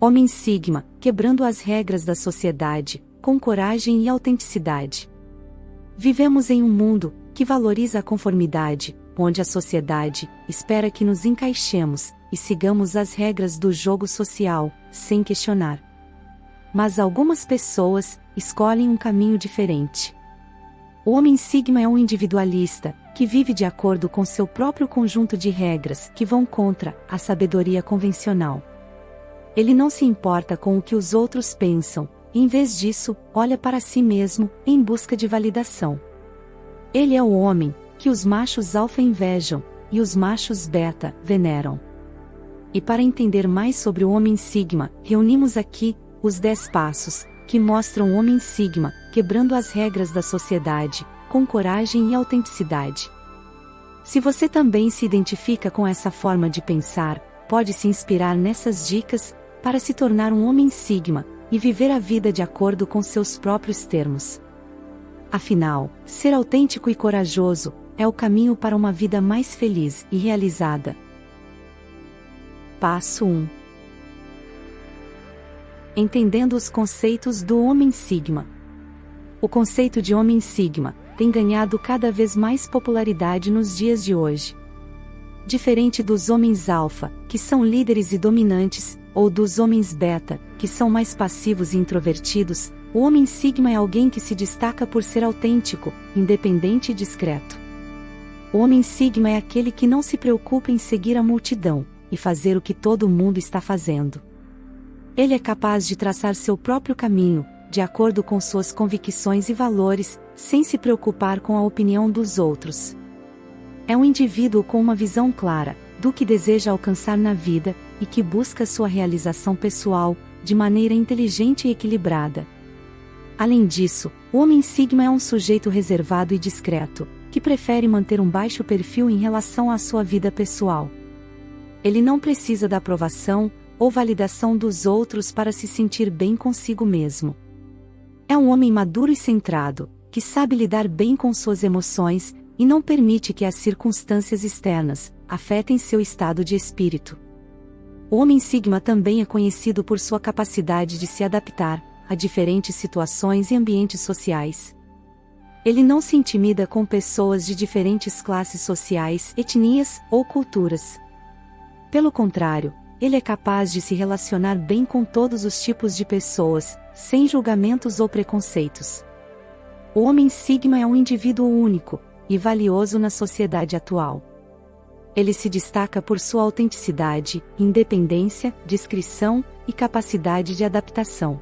Homem Sigma, quebrando as regras da sociedade, com coragem e autenticidade. Vivemos em um mundo que valoriza a conformidade, onde a sociedade espera que nos encaixemos e sigamos as regras do jogo social, sem questionar. Mas algumas pessoas escolhem um caminho diferente. O Homem Sigma é um individualista, que vive de acordo com seu próprio conjunto de regras que vão contra a sabedoria convencional. Ele não se importa com o que os outros pensam, e, em vez disso, olha para si mesmo, em busca de validação. Ele é o homem que os machos alfa invejam, e os machos beta veneram. E para entender mais sobre o Homem Sigma, reunimos aqui os 10 passos que mostram o Homem Sigma quebrando as regras da sociedade, com coragem e autenticidade. Se você também se identifica com essa forma de pensar, pode se inspirar nessas dicas para se tornar um Homem Sigma e viver a vida de acordo com seus próprios termos. Afinal, ser autêntico e corajoso é o caminho para uma vida mais feliz e realizada. Passo 1. Entendendo os conceitos do Homem Sigma. O conceito de Homem Sigma tem ganhado cada vez mais popularidade nos dias de hoje. Diferente dos homens alfa, que são líderes e dominantes, ou dos homens beta, que são mais passivos e introvertidos, o Homem Sigma é alguém que se destaca por ser autêntico, independente e discreto. O Homem Sigma é aquele que não se preocupa em seguir a multidão e fazer o que todo mundo está fazendo. Ele é capaz de traçar seu próprio caminho, de acordo com suas convicções e valores, sem se preocupar com a opinião dos outros. É um indivíduo com uma visão clara do que deseja alcançar na vida e que busca sua realização pessoal de maneira inteligente e equilibrada. Além disso, o Homem Sigma é um sujeito reservado e discreto, que prefere manter um baixo perfil em relação à sua vida pessoal. Ele não precisa da aprovação ou validação dos outros para se sentir bem consigo mesmo. É um homem maduro e centrado, que sabe lidar bem com suas emoções e não permite que as circunstâncias externas afetem seu estado de espírito. O Homem Sigma também é conhecido por sua capacidade de se adaptar a diferentes situações e ambientes sociais. Ele não se intimida com pessoas de diferentes classes sociais, etnias ou culturas. Pelo contrário, ele é capaz de se relacionar bem com todos os tipos de pessoas, sem julgamentos ou preconceitos. O Homem Sigma é um indivíduo único e valioso na sociedade atual. Ele se destaca por sua autenticidade, independência, discrição e capacidade de adaptação.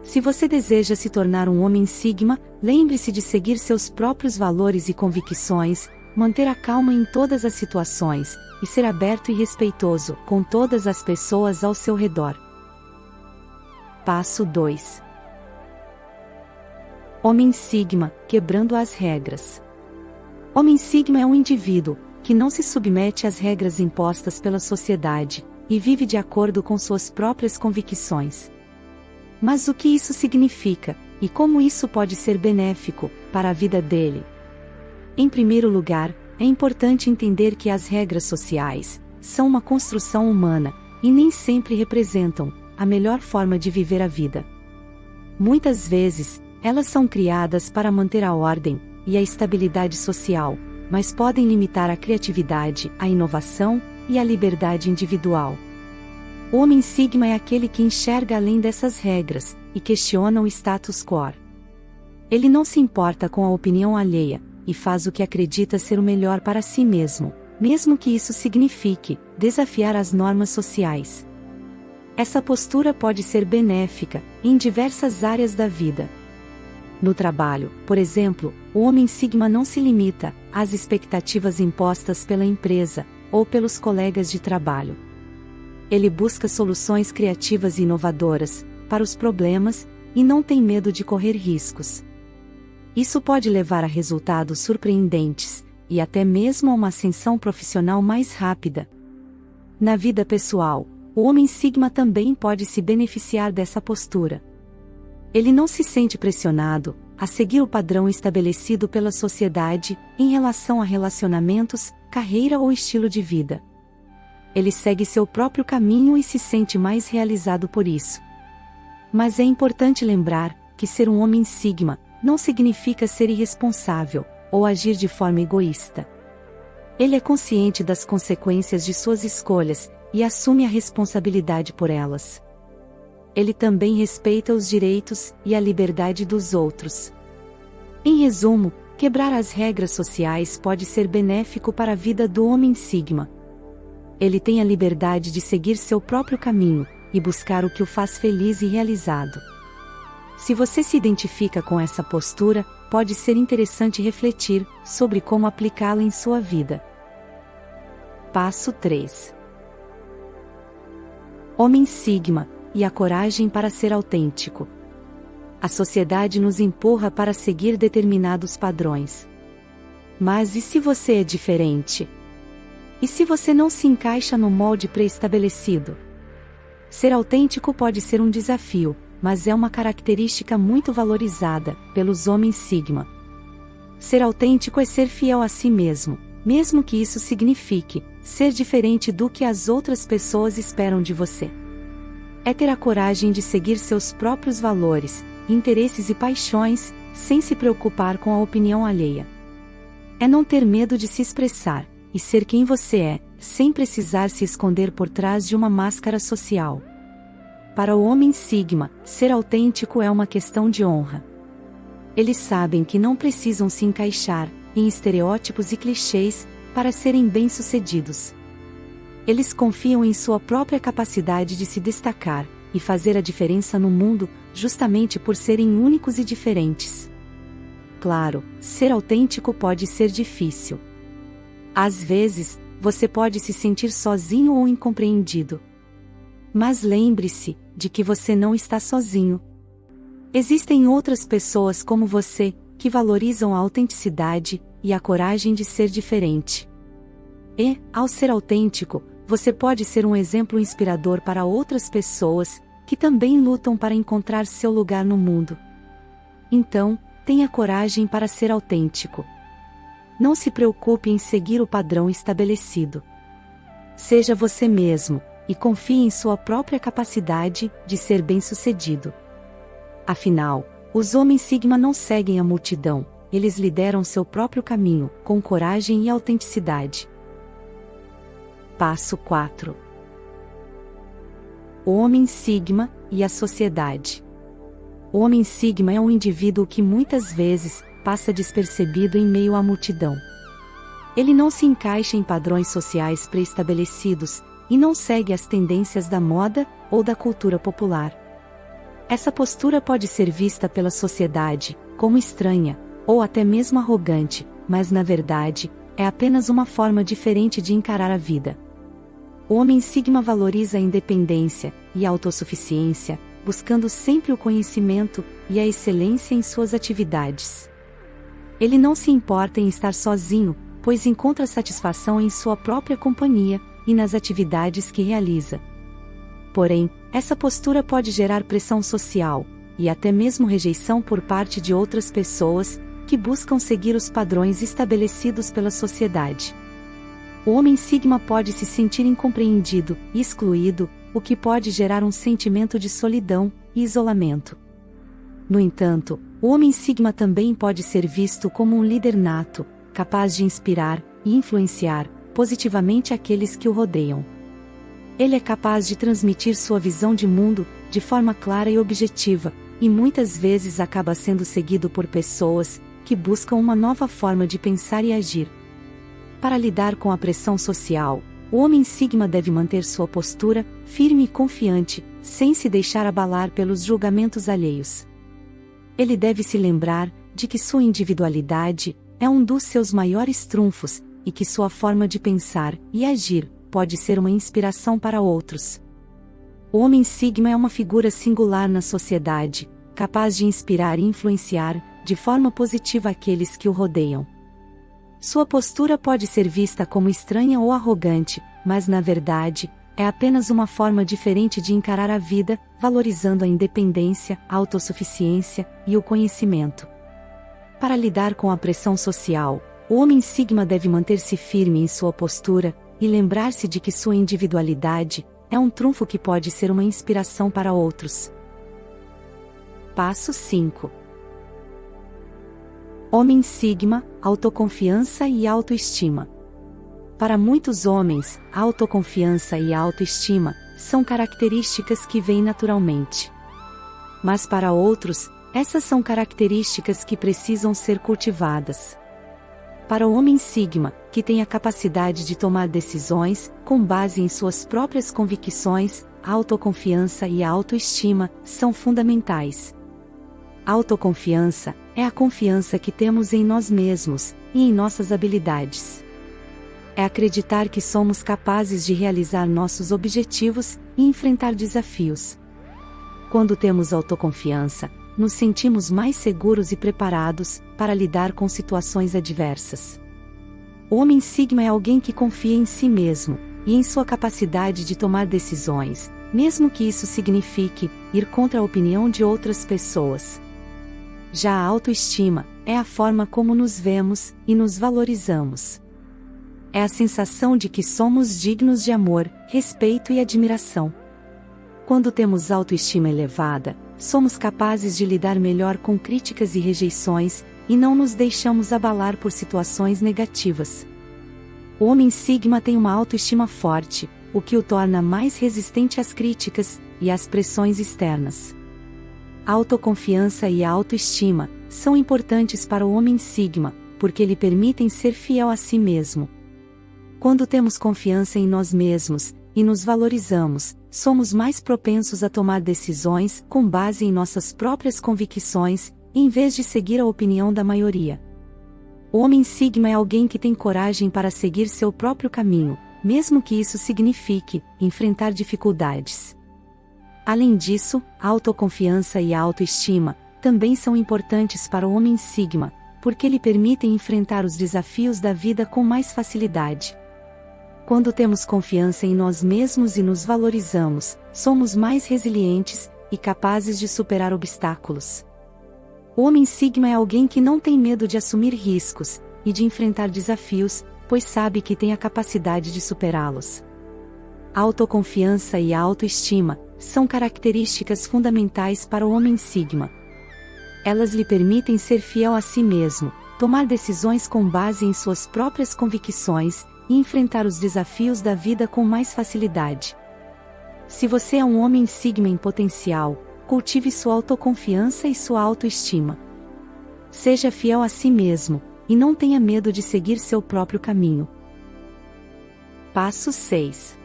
Se você deseja se tornar um Homem Sigma, lembre-se de seguir seus próprios valores e convicções, manter a calma em todas as situações, e ser aberto e respeitoso com todas as pessoas ao seu redor. Passo 2. Homem Sigma, quebrando as regras. Homem Sigma é um indivíduo que não se submete às regras impostas pela sociedade e vive de acordo com suas próprias convicções. Mas o que isso significa, e como isso pode ser benéfico para a vida dele? Em primeiro lugar, é importante entender que as regras sociais são uma construção humana e nem sempre representam a melhor forma de viver a vida. Muitas vezes, elas são criadas para manter a ordem e a estabilidade social, mas podem limitar a criatividade, a inovação e a liberdade individual. O Homem Sigma é aquele que enxerga além dessas regras e questiona o status quo. Ele não se importa com a opinião alheia e faz o que acredita ser o melhor para si mesmo, mesmo que isso signifique desafiar as normas sociais. Essa postura pode ser benéfica em diversas áreas da vida. No trabalho, por exemplo, o Homem Sigma não se limita às expectativas impostas pela empresa ou pelos colegas de trabalho. Ele busca soluções criativas e inovadoras para os problemas e não tem medo de correr riscos. Isso pode levar a resultados surpreendentes e até mesmo a uma ascensão profissional mais rápida. Na vida pessoal, o Homem Sigma também pode se beneficiar dessa postura. Ele não se sente pressionado a seguir o padrão estabelecido pela sociedade em relação a relacionamentos, carreira ou estilo de vida. Ele segue seu próprio caminho e se sente mais realizado por isso. Mas é importante lembrar que ser um homem sigma não significa ser irresponsável ou agir de forma egoísta. Ele é consciente das consequências de suas escolhas e assume a responsabilidade por elas. Ele também respeita os direitos e a liberdade dos outros. Em resumo, quebrar as regras sociais pode ser benéfico para a vida do homem sigma. Ele tem a liberdade de seguir seu próprio caminho e buscar o que o faz feliz e realizado. Se você se identifica com essa postura, pode ser interessante refletir sobre como aplicá-la em sua vida. Passo 3. Homem sigma e a coragem para ser autêntico. A sociedade nos empurra para seguir determinados padrões. Mas e se você é diferente? E se você não se encaixa no molde pré-estabelecido? Ser autêntico pode ser um desafio, mas é uma característica muito valorizada pelos homens sigma. Ser autêntico é ser fiel a si mesmo, mesmo que isso signifique ser diferente do que as outras pessoas esperam de você. É ter a coragem de seguir seus próprios valores, interesses e paixões, sem se preocupar com a opinião alheia. É não ter medo de se expressar e ser quem você é, sem precisar se esconder por trás de uma máscara social. Para o homem sigma, ser autêntico é uma questão de honra. Eles sabem que não precisam se encaixar em estereótipos e clichês para serem bem-sucedidos. Eles confiam em sua própria capacidade de se destacar e fazer a diferença no mundo, justamente por serem únicos e diferentes. Claro, ser autêntico pode ser difícil. Às vezes, você pode se sentir sozinho ou incompreendido. Mas lembre-se de que você não está sozinho. Existem outras pessoas como você, que valorizam a autenticidade e a coragem de ser diferente. E, ao ser autêntico, você pode ser um exemplo inspirador para outras pessoas, que também lutam para encontrar seu lugar no mundo. Então, tenha coragem para ser autêntico. Não se preocupe em seguir o padrão estabelecido. Seja você mesmo, e confie em sua própria capacidade de ser bem-sucedido. Afinal, os homens sigma não seguem a multidão, eles lideram seu próprio caminho, com coragem e autenticidade. Passo 4. O homem sigma e a sociedade. O homem sigma é um indivíduo que muitas vezes passa despercebido em meio à multidão. Ele não se encaixa em padrões sociais pré-estabelecidos e não segue as tendências da moda ou da cultura popular. Essa postura pode ser vista pela sociedade como estranha ou até mesmo arrogante, mas na verdade, é apenas uma forma diferente de encarar a vida. O homem sigma valoriza a independência e a autossuficiência, buscando sempre o conhecimento e a excelência em suas atividades. Ele não se importa em estar sozinho, pois encontra satisfação em sua própria companhia e nas atividades que realiza. Porém, essa postura pode gerar pressão social, e até mesmo rejeição por parte de outras pessoas, que buscam seguir os padrões estabelecidos pela sociedade. O homem sigma pode se sentir incompreendido e excluído, o que pode gerar um sentimento de solidão e isolamento. No entanto, o homem sigma também pode ser visto como um líder nato, capaz de inspirar e influenciar positivamente aqueles que o rodeiam. Ele é capaz de transmitir sua visão de mundo de forma clara e objetiva, e muitas vezes acaba sendo seguido por pessoas que buscam uma nova forma de pensar e agir. Para lidar com a pressão social, o homem sigma deve manter sua postura firme e confiante, sem se deixar abalar pelos julgamentos alheios. Ele deve se lembrar de que sua individualidade é um dos seus maiores trunfos, e que sua forma de pensar e agir pode ser uma inspiração para outros. O homem sigma é uma figura singular na sociedade, capaz de inspirar e influenciar de forma positiva aqueles que o rodeiam. Sua postura pode ser vista como estranha ou arrogante, mas na verdade, é apenas uma forma diferente de encarar a vida, valorizando a independência, a autossuficiência e o conhecimento. Para lidar com a pressão social, o homem sigma deve manter-se firme em sua postura, e lembrar-se de que sua individualidade é um trunfo que pode ser uma inspiração para outros. Passo 5. Homem Sigma, autoconfiança e autoestima. Para muitos homens, a autoconfiança e a autoestima são características que vêm naturalmente. Mas para outros, essas são características que precisam ser cultivadas. Para o homem Sigma, que tem a capacidade de tomar decisões com base em suas próprias convicções, a autoconfiança e a autoestima são fundamentais. A autoconfiança é a confiança que temos em nós mesmos e em nossas habilidades. É acreditar que somos capazes de realizar nossos objetivos e enfrentar desafios. Quando temos autoconfiança, nos sentimos mais seguros e preparados para lidar com situações adversas. O homem Sigma é alguém que confia em si mesmo e em sua capacidade de tomar decisões, mesmo que isso signifique ir contra a opinião de outras pessoas. Já a autoestima é a forma como nos vemos e nos valorizamos. É a sensação de que somos dignos de amor, respeito e admiração. Quando temos autoestima elevada, somos capazes de lidar melhor com críticas e rejeições, e não nos deixamos abalar por situações negativas. O homem Sigma tem uma autoestima forte, o que o torna mais resistente às críticas e às pressões externas. A autoconfiança e a autoestima são importantes para o homem Sigma, porque lhe permitem ser fiel a si mesmo. Quando temos confiança em nós mesmos e nos valorizamos, somos mais propensos a tomar decisões com base em nossas próprias convicções, em vez de seguir a opinião da maioria. O homem Sigma é alguém que tem coragem para seguir seu próprio caminho, mesmo que isso signifique enfrentar dificuldades. Além disso, a autoconfiança e a autoestima também são importantes para o homem Sigma, porque lhe permitem enfrentar os desafios da vida com mais facilidade. Quando temos confiança em nós mesmos e nos valorizamos, somos mais resilientes e capazes de superar obstáculos. O homem Sigma é alguém que não tem medo de assumir riscos e de enfrentar desafios, pois sabe que tem a capacidade de superá-los. A autoconfiança e a autoestima são características fundamentais para o homem Sigma. Elas lhe permitem ser fiel a si mesmo, tomar decisões com base em suas próprias convicções e enfrentar os desafios da vida com mais facilidade. Se você é um homem Sigma em potencial, cultive sua autoconfiança e sua autoestima. Seja fiel a si mesmo, e não tenha medo de seguir seu próprio caminho. Passo 6.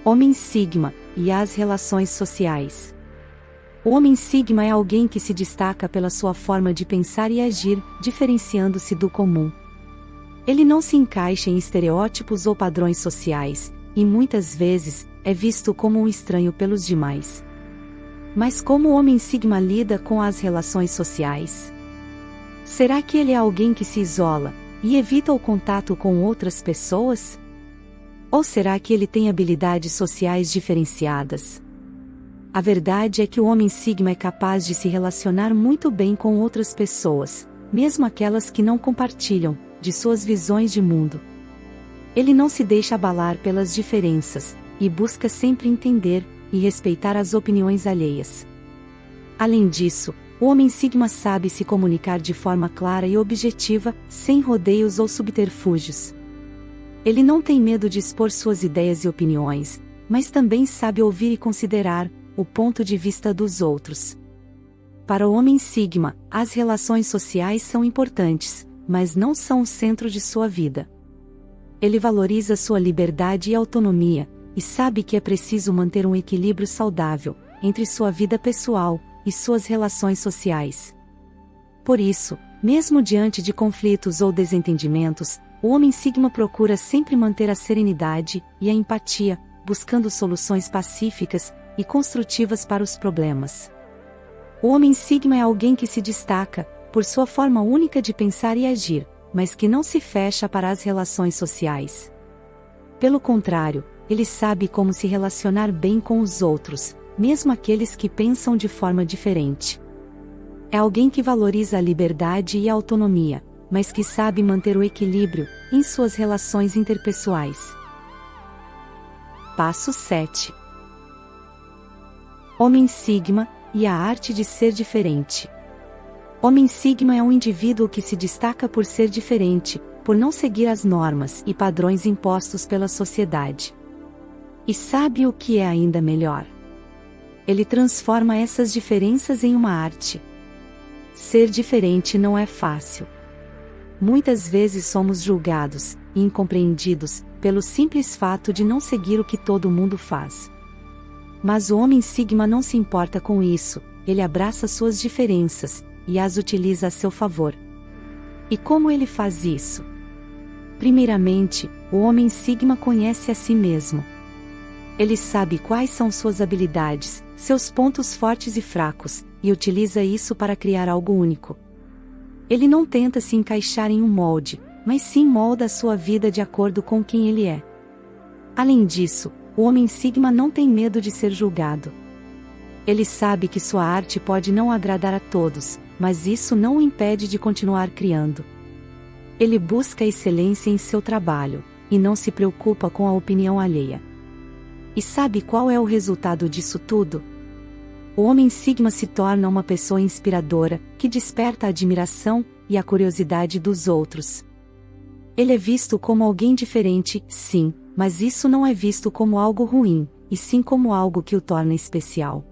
Homem Sigma e as relações sociais. O homem Sigma é alguém que se destaca pela sua forma de pensar e agir, diferenciando-se do comum. Ele não se encaixa em estereótipos ou padrões sociais, e muitas vezes é visto como um estranho pelos demais. Mas como o homem Sigma lida com as relações sociais? Será que ele é alguém que se isola e evita o contato com outras pessoas? Ou será que ele tem habilidades sociais diferenciadas? A verdade é que o homem Sigma é capaz de se relacionar muito bem com outras pessoas, mesmo aquelas que não compartilham de suas visões de mundo. Ele não se deixa abalar pelas diferenças, e busca sempre entender e respeitar as opiniões alheias. Além disso, o homem Sigma sabe se comunicar de forma clara e objetiva, sem rodeios ou subterfúgios. Ele não tem medo de expor suas ideias e opiniões, mas também sabe ouvir e considerar o ponto de vista dos outros. Para o homem Sigma, as relações sociais são importantes, mas não são o centro de sua vida. Ele valoriza sua liberdade e autonomia, e sabe que é preciso manter um equilíbrio saudável entre sua vida pessoal e suas relações sociais. Por isso, mesmo diante de conflitos ou desentendimentos, o homem Sigma procura sempre manter a serenidade e a empatia, buscando soluções pacíficas e construtivas para os problemas. O homem Sigma é alguém que se destaca por sua forma única de pensar e agir, mas que não se fecha para as relações sociais. Pelo contrário, ele sabe como se relacionar bem com os outros, mesmo aqueles que pensam de forma diferente. É alguém que valoriza a liberdade e a autonomia, mas que sabe manter o equilíbrio em suas relações interpessoais. Passo 7. Homem Sigma e a arte de ser diferente. Homem Sigma é um indivíduo que se destaca por ser diferente, por não seguir as normas e padrões impostos pela sociedade. E sabe o que é ainda melhor? Ele transforma essas diferenças em uma arte. Ser diferente não é fácil. Muitas vezes somos julgados e incompreendidos pelo simples fato de não seguir o que todo mundo faz. Mas o homem Sigma não se importa com isso, ele abraça suas diferenças e as utiliza a seu favor. E como ele faz isso? Primeiramente, o homem Sigma conhece a si mesmo. Ele sabe quais são suas habilidades, seus pontos fortes e fracos, e utiliza isso para criar algo único. Ele não tenta se encaixar em um molde, mas sim molda a sua vida de acordo com quem ele é. Além disso, o homem Sigma não tem medo de ser julgado. Ele sabe que sua arte pode não agradar a todos, mas isso não o impede de continuar criando. Ele busca a excelência em seu trabalho, e não se preocupa com a opinião alheia. E sabe qual é o resultado disso tudo? O homem Sigma se torna uma pessoa inspiradora, que desperta a admiração e a curiosidade dos outros. Ele é visto como alguém diferente, sim, mas isso não é visto como algo ruim, e sim como algo que o torna especial.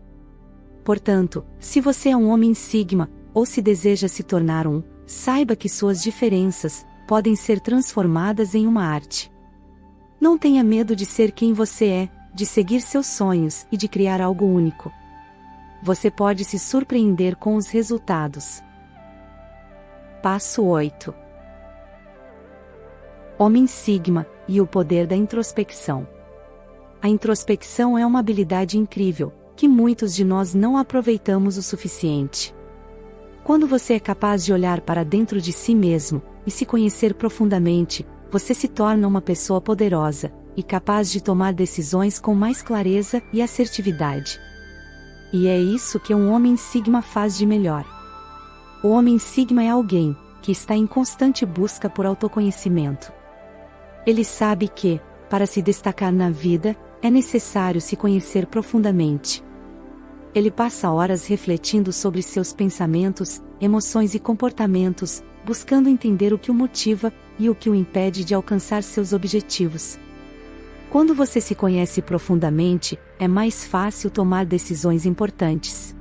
Portanto, se você é um homem Sigma, ou se deseja se tornar um, saiba que suas diferenças podem ser transformadas em uma arte. Não tenha medo de ser quem você é, de seguir seus sonhos e de criar algo único. Você pode se surpreender com os resultados. Passo 8. Homem Sigma e o poder da introspecção. A introspecção é uma habilidade incrível, que muitos de nós não aproveitamos o suficiente. Quando você é capaz de olhar para dentro de si mesmo e se conhecer profundamente, você se torna uma pessoa poderosa e capaz de tomar decisões com mais clareza e assertividade. E é isso que um homem Sigma faz de melhor. O homem Sigma é alguém que está em constante busca por autoconhecimento. Ele sabe que, para se destacar na vida, é necessário se conhecer profundamente. Ele passa horas refletindo sobre seus pensamentos, emoções e comportamentos, buscando entender o que o motiva e o que o impede de alcançar seus objetivos. Quando você se conhece profundamente, é mais fácil tomar decisões importantes.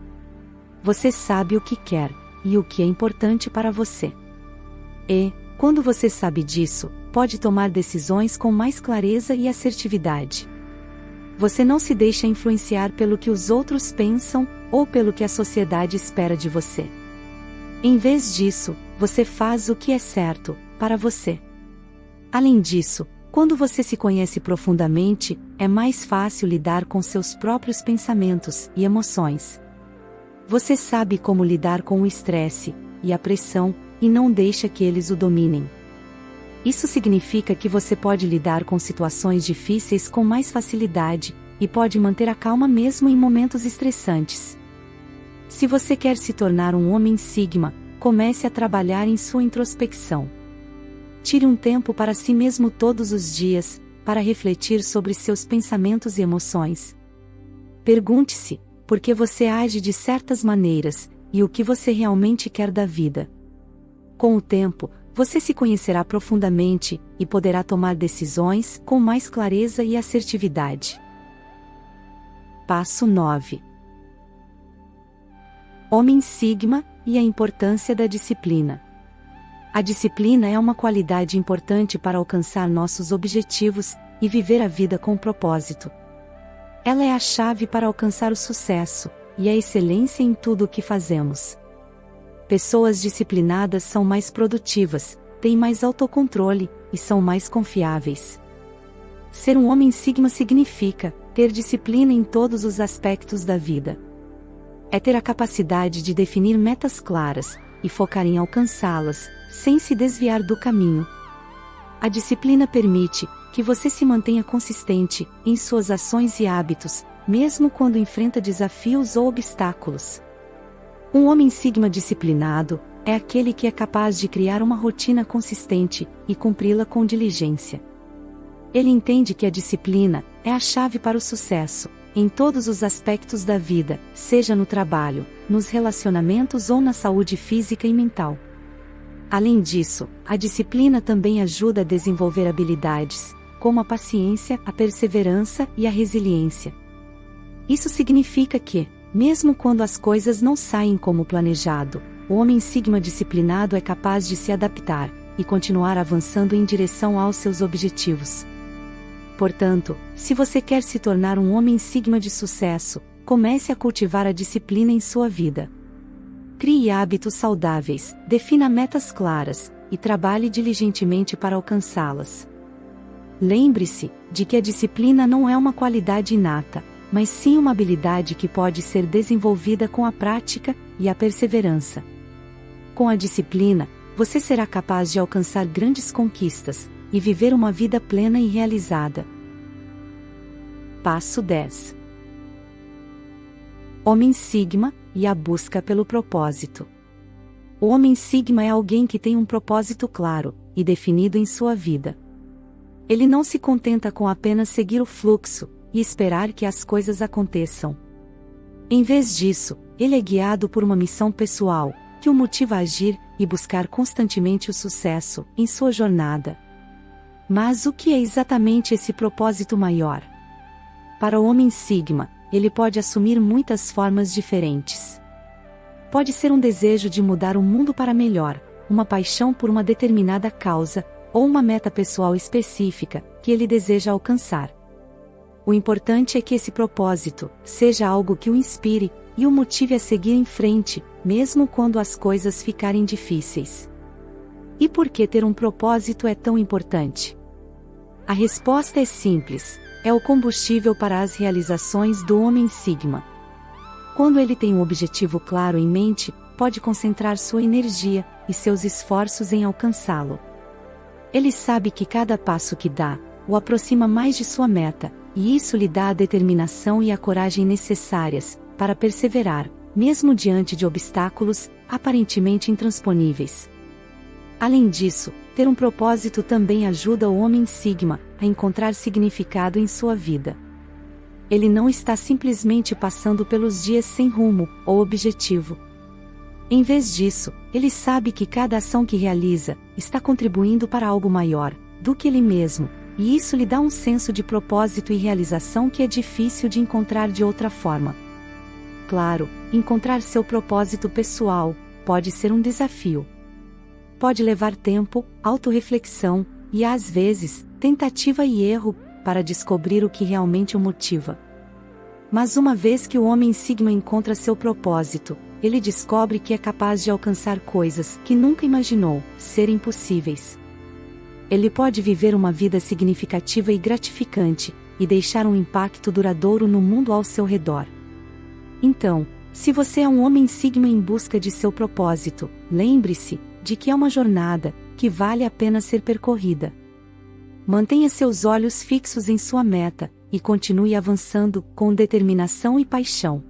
Você sabe o que quer e o que é importante para você. E, quando você sabe disso, pode tomar decisões com mais clareza e assertividade. Você não se deixa influenciar pelo que os outros pensam ou pelo que a sociedade espera de você. Em vez disso, você faz o que é certo para você. Além disso, quando você se conhece profundamente, é mais fácil lidar com seus próprios pensamentos e emoções. Você sabe como lidar com o estresse e a pressão, e não deixa que eles o dominem. Isso significa que você pode lidar com situações difíceis com mais facilidade, e pode manter a calma mesmo em momentos estressantes. Se você quer se tornar um homem Sigma, comece a trabalhar em sua introspecção. Tire um tempo para si mesmo todos os dias, para refletir sobre seus pensamentos e emoções. Pergunte-se, por que você age de certas maneiras, e o que você realmente quer da vida. Com o tempo, você se conhecerá profundamente, e poderá tomar decisões com mais clareza e assertividade. Passo 9. Homem Sigma e a importância da disciplina. A disciplina é uma qualidade importante para alcançar nossos objetivos e viver a vida com propósito. Ela é a chave para alcançar o sucesso e a excelência em tudo o que fazemos. Pessoas disciplinadas são mais produtivas, têm mais autocontrole e são mais confiáveis. Ser um homem Sigma significa ter disciplina em todos os aspectos da vida. É ter a capacidade de definir metas claras e focar em alcançá-las, sem se desviar do caminho. A disciplina permite que você se mantenha consistente em suas ações e hábitos, mesmo quando enfrenta desafios ou obstáculos. Um homem Sigma disciplinado é aquele que é capaz de criar uma rotina consistente e cumpri-la com diligência. Ele entende que a disciplina é a chave para o sucesso, em todos os aspectos da vida, seja no trabalho, nos relacionamentos ou na saúde física e mental. Além disso, a disciplina também ajuda a desenvolver habilidades, como a paciência, a perseverança e a resiliência. Isso significa que, mesmo quando as coisas não saem como planejado, o homem sigma disciplinado é capaz de se adaptar e continuar avançando em direção aos seus objetivos. Portanto, se você quer se tornar um homem sigma de sucesso, comece a cultivar a disciplina em sua vida. Crie hábitos saudáveis, defina metas claras e trabalhe diligentemente para alcançá-las. Lembre-se de que a disciplina não é uma qualidade inata, mas sim uma habilidade que pode ser desenvolvida com a prática e a perseverança. Com a disciplina, você será capaz de alcançar grandes conquistas e viver uma vida plena e realizada. Passo 10. Homem Sigma e a busca pelo propósito. O homem Sigma é alguém que tem um propósito claro e definido em sua vida. Ele não se contenta com apenas seguir o fluxo e esperar que as coisas aconteçam. Em vez disso, ele é guiado por uma missão pessoal, que o motiva a agir e buscar constantemente o sucesso em sua jornada. Mas o que é exatamente esse propósito maior? Para o homem Sigma, ele pode assumir muitas formas diferentes. Pode ser um desejo de mudar o mundo para melhor, uma paixão por uma determinada causa, ou uma meta pessoal específica que ele deseja alcançar. O importante é que esse propósito seja algo que o inspire e o motive a seguir em frente, mesmo quando as coisas ficarem difíceis. E por que ter um propósito é tão importante? A resposta é simples: é o combustível para as realizações do homem Sigma. Quando ele tem um objetivo claro em mente, pode concentrar sua energia e seus esforços em alcançá-lo. Ele sabe que cada passo que dá o aproxima mais de sua meta, e isso lhe dá a determinação e a coragem necessárias para perseverar, mesmo diante de obstáculos aparentemente intransponíveis. Além disso, ter um propósito também ajuda o homem Sigma a encontrar significado em sua vida. Ele não está simplesmente passando pelos dias sem rumo ou objetivo. Em vez disso, ele sabe que cada ação que realiza está contribuindo para algo maior do que ele mesmo, e isso lhe dá um senso de propósito e realização que é difícil de encontrar de outra forma. Claro, encontrar seu propósito pessoal pode ser um desafio. Pode levar tempo, autorreflexão e, às vezes, tentativa e erro para descobrir o que realmente o motiva. Mas uma vez que o homem Sigma encontra seu propósito, ele descobre que é capaz de alcançar coisas que nunca imaginou serem possíveis. Ele pode viver uma vida significativa e gratificante, e deixar um impacto duradouro no mundo ao seu redor. Então, se você é um homem Sigma em busca de seu propósito, lembre-se de que é uma jornada que vale a pena ser percorrida. Mantenha seus olhos fixos em sua meta, e continue avançando com determinação e paixão.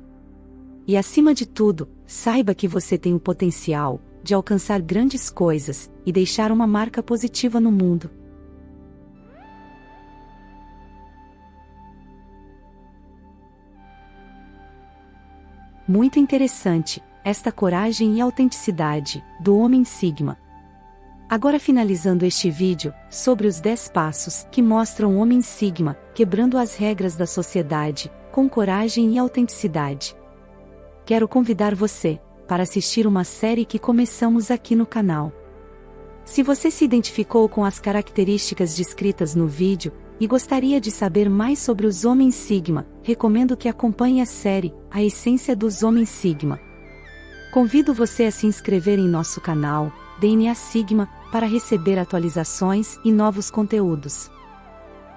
E acima de tudo, saiba que você tem o potencial de alcançar grandes coisas e deixar uma marca positiva no mundo. Muito interessante, esta coragem e autenticidade do homem Sigma. Agora, finalizando este vídeo sobre os 10 passos que mostram o homem Sigma quebrando as regras da sociedade com coragem e autenticidade. Quero convidar você para assistir uma série que começamos aqui no canal. Se você se identificou com as características descritas no vídeo e gostaria de saber mais sobre os homens Sigma, recomendo que acompanhe a série A Essência dos Homens Sigma. Convido você a se inscrever em nosso canal DNA Sigma para receber atualizações e novos conteúdos.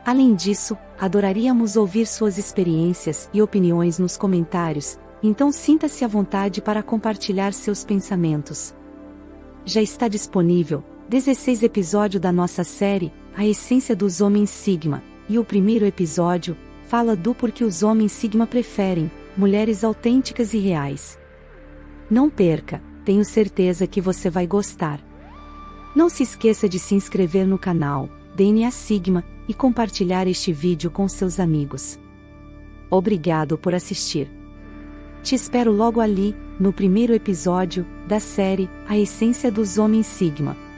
Além disso, adoraríamos ouvir suas experiências e opiniões nos comentários, então sinta-se à vontade para compartilhar seus pensamentos. Já está disponível 16 episódios da nossa série A Essência dos Homens Sigma, e o primeiro episódio fala do porquê os homens Sigma preferem mulheres autênticas e reais. Não perca, tenho certeza que você vai gostar. Não se esqueça de se inscrever no canal DNA Sigma e compartilhar este vídeo com seus amigos. Obrigado por assistir. Te espero logo ali, no primeiro episódio da série A Essência dos Homens Sigma.